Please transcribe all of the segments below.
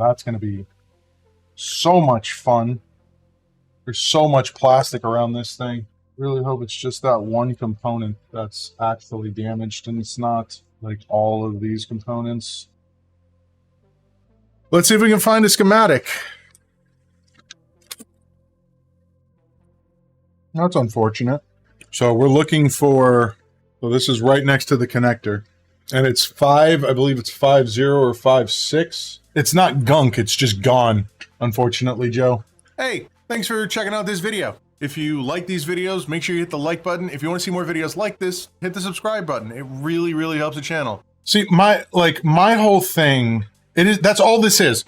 that's going to be so much fun. There's so much plastic around this thing. Really hope it's just that one component that's actually damaged and it's not like all of these components. Let's see if we can find a schematic. That's unfortunate. So we're looking for, so this is right next to the connector. And it's 5, I believe it's 5.0 or 5.6. It's not gunk, it's just gone, unfortunately, Joe. Hey, thanks for checking out this video. If you like these videos, make sure you hit the like button. If you want to see more videos like this, hit the subscribe button. It really, really helps the channel. See, my whole thing, that's all this is.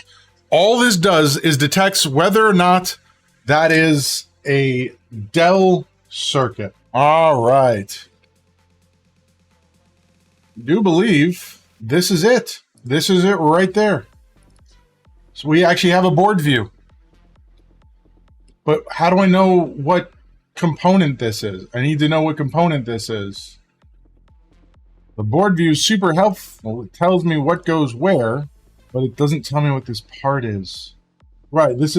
All this does is detects whether or not that is a Dell circuit. All right. I do believe this is it. This is it right there. So we actually have a board view. But how do I know what component this is? I need to know what component this is. The board view is super helpful. It tells me what goes where, but it doesn't tell me what this part is. Right, that's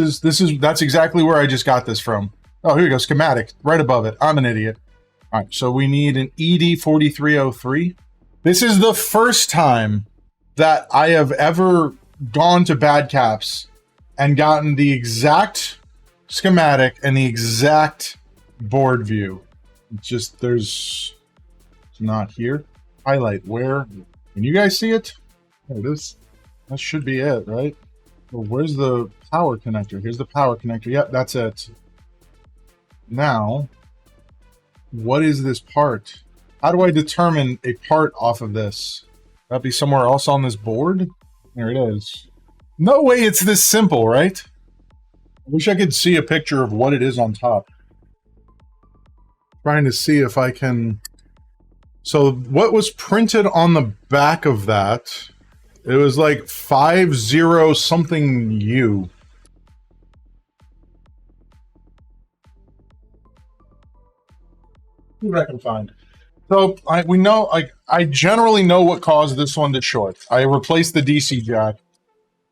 exactly where I just got this from. Oh, here you go, schematic, right above it. I'm an idiot. All right, so we need an ED4303. This is the first time that I have ever gone to Bad Caps and gotten the exact schematic and the exact board view. It's just, it's not here. Highlight where? Can you guys see it? There it is. That should be it, right? Well, where's the power connector? Here's the power connector. Yep, that's it. Now, what is this part? How do I determine a part off of this? That'd be somewhere else on this board? There it is. No way it's this simple, right? I wish I could see a picture of what it is on top. Trying to see if I can... So what was printed on the back of that? It was like 50 something U. See what I can find. So we know, I generally know what caused this one to short. I replaced the DC jack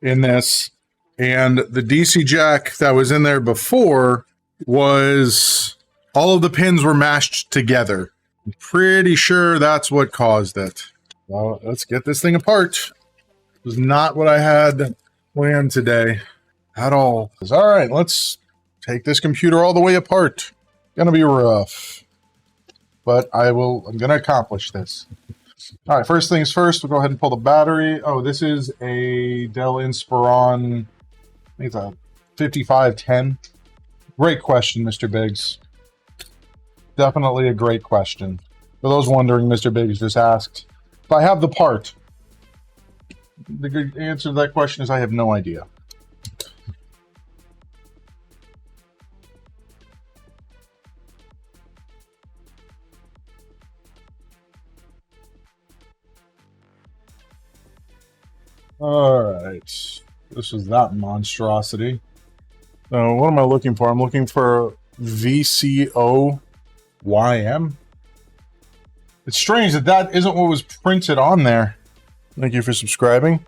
in this, and the DC jack that was in there before was all of the pins were mashed together. I'm pretty sure that's what caused it. Well, let's get this thing apart. It was not what I had planned today at all. All right, let's take this computer all the way apart. Gonna be rough. But I'm going to accomplish this. All right, first things first, we'll go ahead and pull the battery. Oh, this is a Dell Inspiron, I think it's a 5510. Great question, Mr. Biggs. Definitely a great question. For those wondering, Mr. Biggs just asked if I have the part. The good answer to that question is I have no idea. All right, this is that monstrosity. So what am I looking for? I'm looking for VCOYM. It's strange that that isn't what was printed on there. Thank you for subscribing.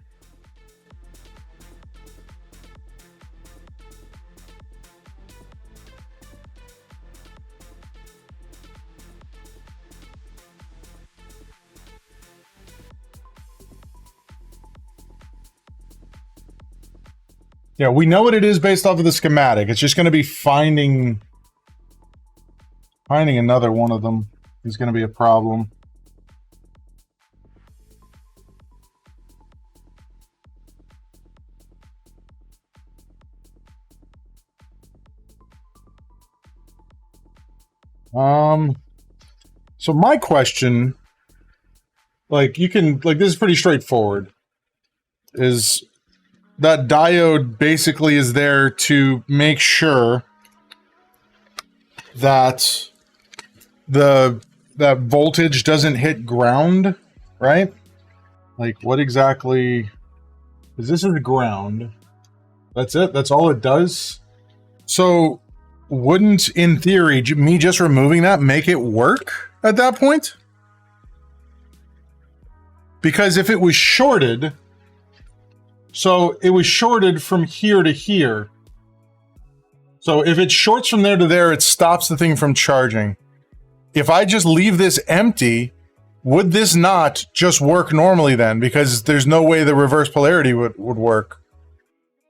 Yeah, we know what it is based off of the schematic. It's just going to be finding another one of them is going to be a problem. So my question, this is pretty straightforward, is that diode basically is there to make sure that that voltage doesn't hit ground, right? Like, what exactly is this? Is ground? That's it? That's all it does? So wouldn't, in theory, me just removing that make it work at that point? Because if it was shorted, So it was shorted from here to here. So if it shorts from there to there, it stops the thing from charging. If I just leave this empty, would this not just work normally then? Because there's no way the reverse polarity would work.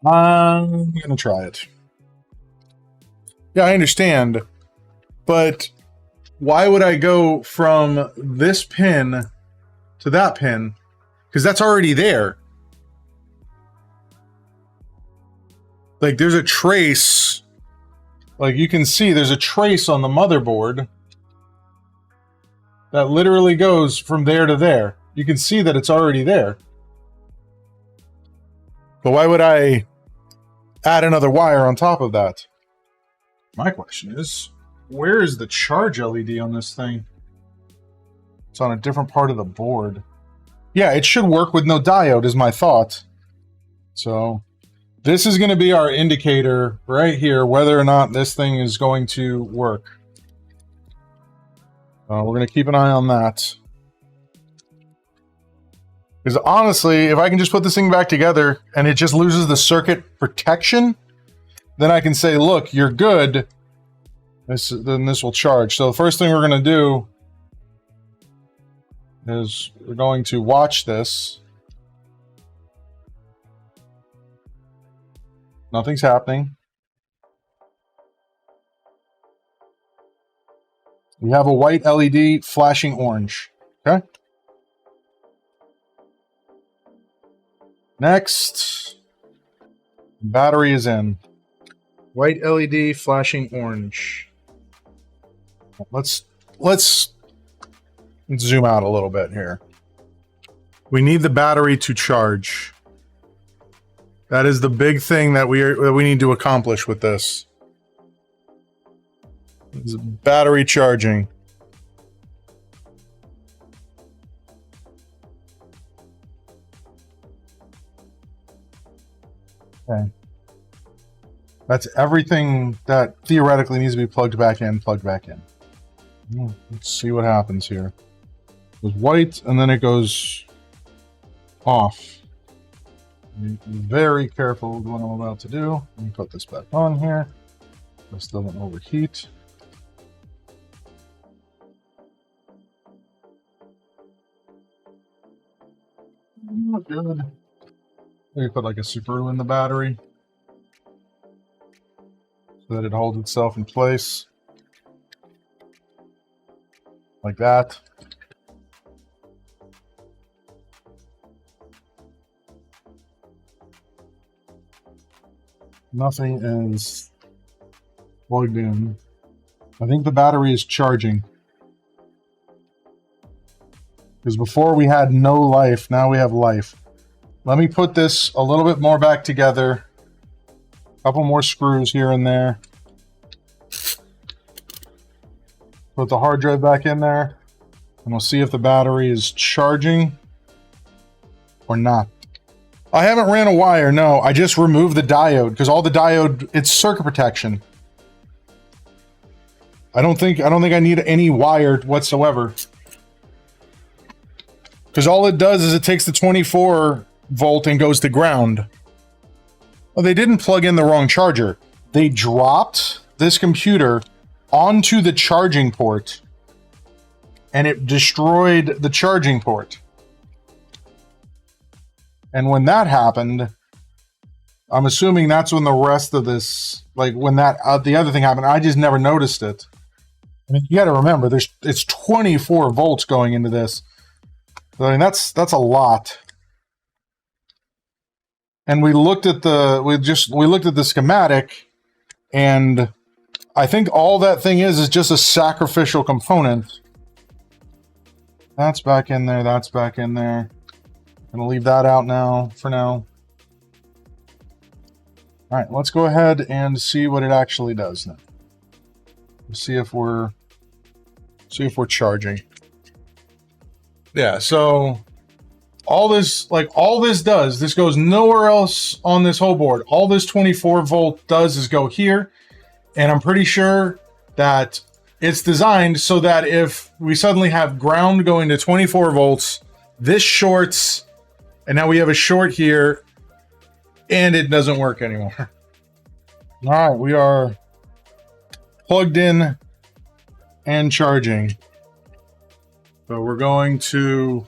I'm gonna try it. Yeah, I understand. But why would I go from this pin to that pin? Because that's already there. Like there's a trace. Like you can see there's a trace on the motherboard that literally goes from there to there. You can see that it's already there. But why would I add another wire on top of that? My question is, where is the charge LED on this thing? It's on a different part of the board. Yeah, it should work with no diode is my thought. So this is going to be our indicator right here, whether or not this thing is going to work. We're going to keep an eye on that. Because honestly, if I can just put this thing back together and it just loses the circuit protection, then I can say, look, you're good. Then this will charge. So the first thing we're going to do is we're going to watch this. Nothing's happening. We have a white LED flashing orange. Okay. Next, battery is in. White LED flashing orange. Let's zoom out a little bit here. We need the battery to charge. That is the big thing that we need to accomplish with this. Is battery charging. Okay. That's everything that theoretically needs to be plugged back in, Let's see what happens here. It goes white and then it goes off. Be very careful with what I'm about to do. Let me put this back on here. This doesn't overheat. Not good. Maybe put like a screw in the battery so that it holds itself in place. Like that. Nothing is plugged in. I think the battery is charging. Because before we had no life, now we have life. Let me put this a little bit more back together. A couple more screws here and there. Put the hard drive back in there. And we'll see if the battery is charging or not. I haven't ran a wire, no. I just removed the diode because all the diode, it's circuit protection. I don't think I need any wire whatsoever. Because all it does is it takes the 24 volt and goes to ground. Well, they didn't plug in the wrong charger. They dropped this computer onto the charging port and it destroyed the charging port. And when that happened, I'm assuming that's when the rest of this, like when that the other thing happened, I just never noticed it. I mean, you got to remember, it's 24 volts going into this. I mean, that's a lot. And we looked at the schematic, and I think all that thing is just a sacrificial component. That's back in there. That's back in there. I'm gonna leave that out now for now. All right, let's go ahead and see what it actually does now. Let's see if we're charging. Yeah, so all this does, this goes nowhere else on this whole board. All this 24 volt does is go here, and I'm pretty sure that it's designed so that if we suddenly have ground going to 24 volts, this shorts, and now we have a short here, And it doesn't work anymore. All right, we are plugged in and charging. So we're going to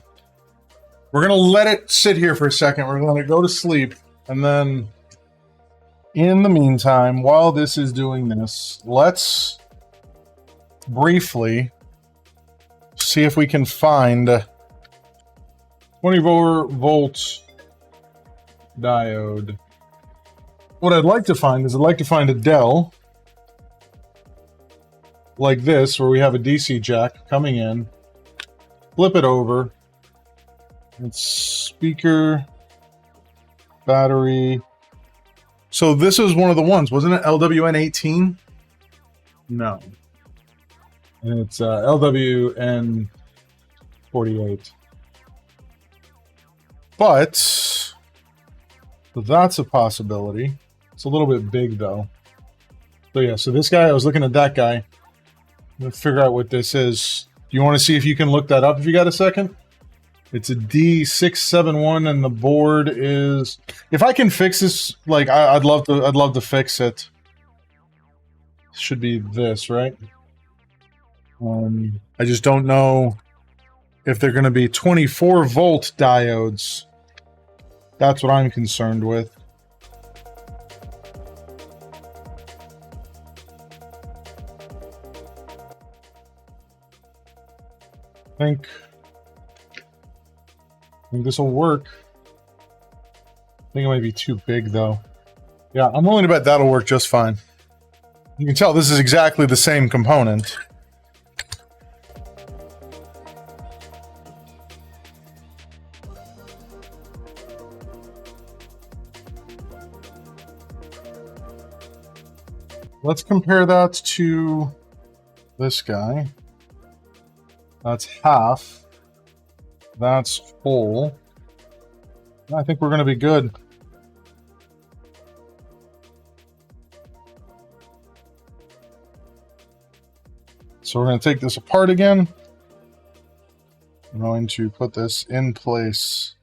let it sit here for a second. We're going to go to sleep, and then in the meantime, while this is doing this, let's briefly see if we can find 24-volt diode. What I'd like to find is a Dell like this, where we have a DC jack coming in, flip it over, it's speaker, battery. So this is one of the ones, wasn't it? LWN18? No. And it's LWN48. But so that's a possibility. It's a little bit big though. So yeah, so this guy, I was looking at that guy. Let's figure out what this is. Do you want to see if you can look that up if you got a second? It's a D671 and the board is, if I can fix this, like I'd love to fix it. Should be this, right? I just don't know if they're going to be 24-volt diodes. That's what I'm concerned with. I think this will work. I think it might be too big though. Yeah, I'm willing to bet that'll work just fine. You can tell this is exactly the same component. Let's compare that to this guy. That's half. That's full. I think we're going to be good. So we're going to take this apart again. I'm going to put this in place.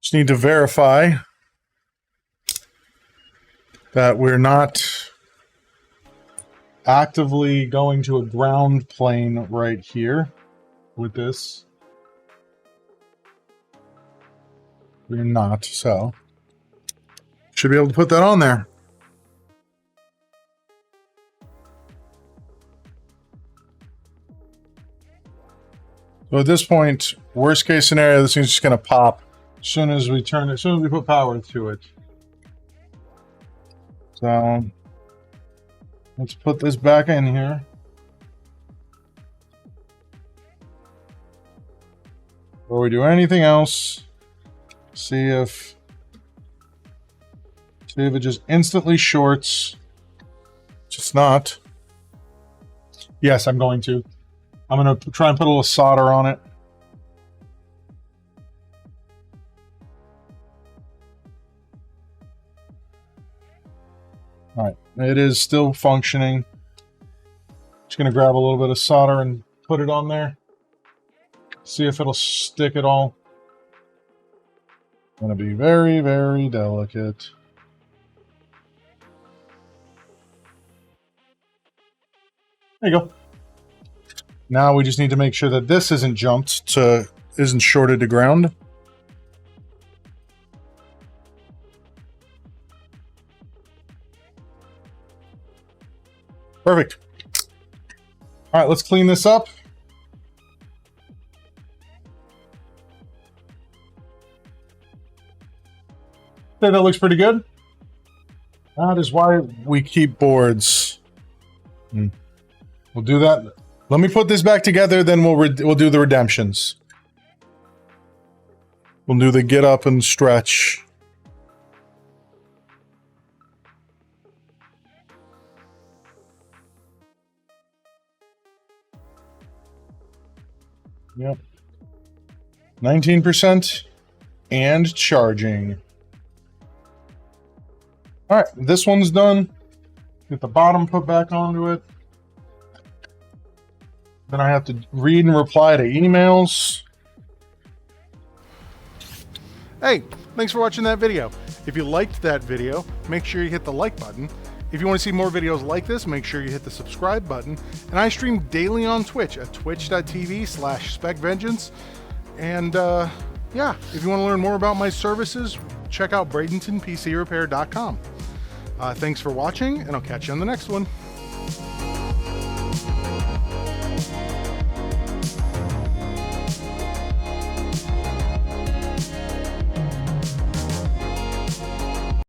Just need to verify that we're not actively going to a ground plane right here with this. We're not, so should be able to put that on there. So at this point, worst case scenario, this thing's just going to pop as soon as we turn it, as soon as we put power to it. So let's put this back in here. Before we do anything else, see if it just instantly shorts. Just not. Yes, I'm going to. I'm going to try and put a little solder on it. All right, it is still functioning. Just going to grab a little bit of solder and put it on there. See if it'll stick at all. Going to be very, very delicate. There you go. Now we just need to make sure that this isn't isn't shorted to ground. Perfect. All right, let's clean this up. Okay, that looks pretty good. That is why we keep boards. We'll do that. Let me put this back together, then we'll do the redemptions. We'll do the get up and stretch. Yep. 19% and charging. All right, this one's done. Get the bottom put back onto it. Then I have to read and reply to emails. Hey, thanks for watching that video. If you liked that video, make sure you hit the like button. If you want to see more videos like this, make sure you hit the subscribe button. And I stream daily on Twitch at twitch.tv/SpecVengeance. And yeah, if you want to learn more about my services, check out Bradenton PC Repair.com. Thanks for watching, and I'll catch you on the next one.